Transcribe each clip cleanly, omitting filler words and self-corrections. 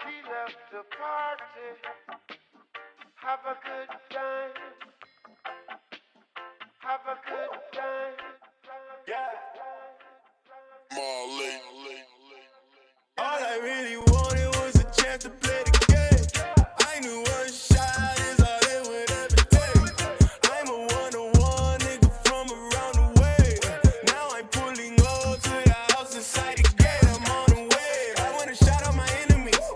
She left the party. Have a good time. Have a good time. Yeah. Marley. All I really wanted was a chance to play the game. I knew one shot is all it would ever take. I'm a one-on-one nigga from around the way. Now I'm pulling up to the house inside the gate. I'm on the way. I want to shout out my enemies.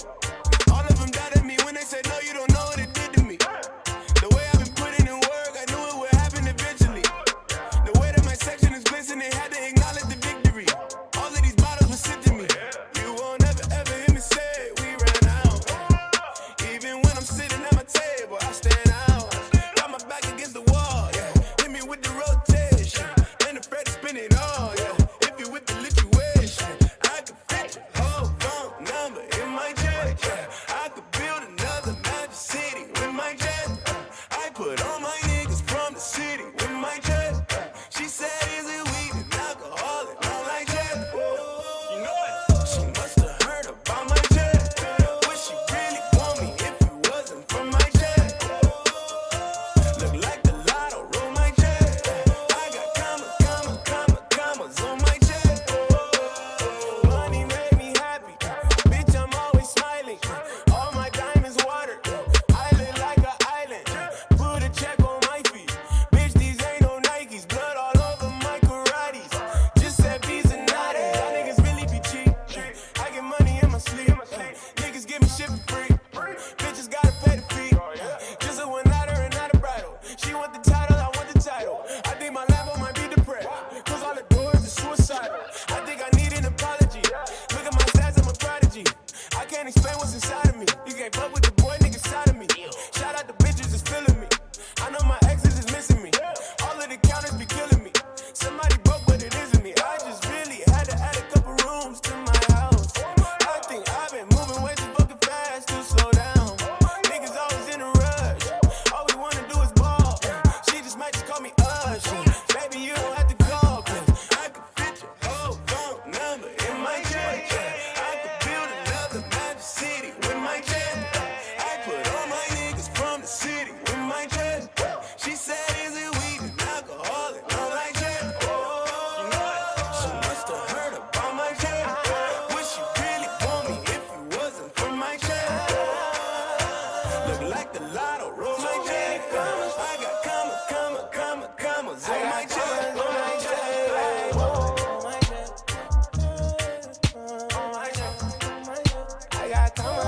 All of them doubted me when they said no, you don't know what it did to me. The way I've been putting in work, I knew it would happen eventually. The way that my section is glistening, had to acknowledge the victory. All of these bottles were sent to me. You won't ever hear me say we ran out. Even when I'm sitting at my table, I stand out. Got my back against the wall, yeah. Hit me with the rotation. Ain't afraid to spin it all, yeah. If you with the lituation, I could fit your whole phone number in my jet, yeah. I could build another magic city with my jet. I put all my niggas from the city with my jet. She said, is it weed and alcohol and all like jet? You know it. She must have heard about my jet. Would she really want me if it wasn't for my jet? Look like the lotto, roll my jet. I got commas on my jet. Money made me happy. Bitch, I'm always smiling. All my diamonds water. I live like an island. Put a check on my feet. Bitch, these ain't no Nikes. Blood all over my karates. Just said these are naughty. Y'all niggas really be cheap. I get money in my sleep. Niggas give me shit for free. Bitches gotta pay the fee. Just a one-nighter and not a bridal. She want the title, I want the title. I think my Lambo might be depressed. Cause all the doors are suicidal. I think I need an apology. Look at my stats, I'm a prodigy. I can't explain what's inside of me. You can't fuck with the boy, nigga side of me. Shout out the bitches that's feeling me. I know my exes is missing me. All of the counters be killing me. Somebody broke, but it isn't me. I just really had to add a couple rooms to my house. I think I've been moving way too fucking fast to slow down. Niggas always in a rush. All we wanna do is ball. She just might just call me Ush. Baby, you don't have to call, cause I could fit your whole phone number in my jet. I could build another magic city with my jet. I put all my niggas from the city with my jet. She said, is it weed and alcohol and all like jet? She must have heard about my jet. Would she really want me if it wasn't for my jet? Look like the lotto, roll my jet. I got commas on my jet. I got commas.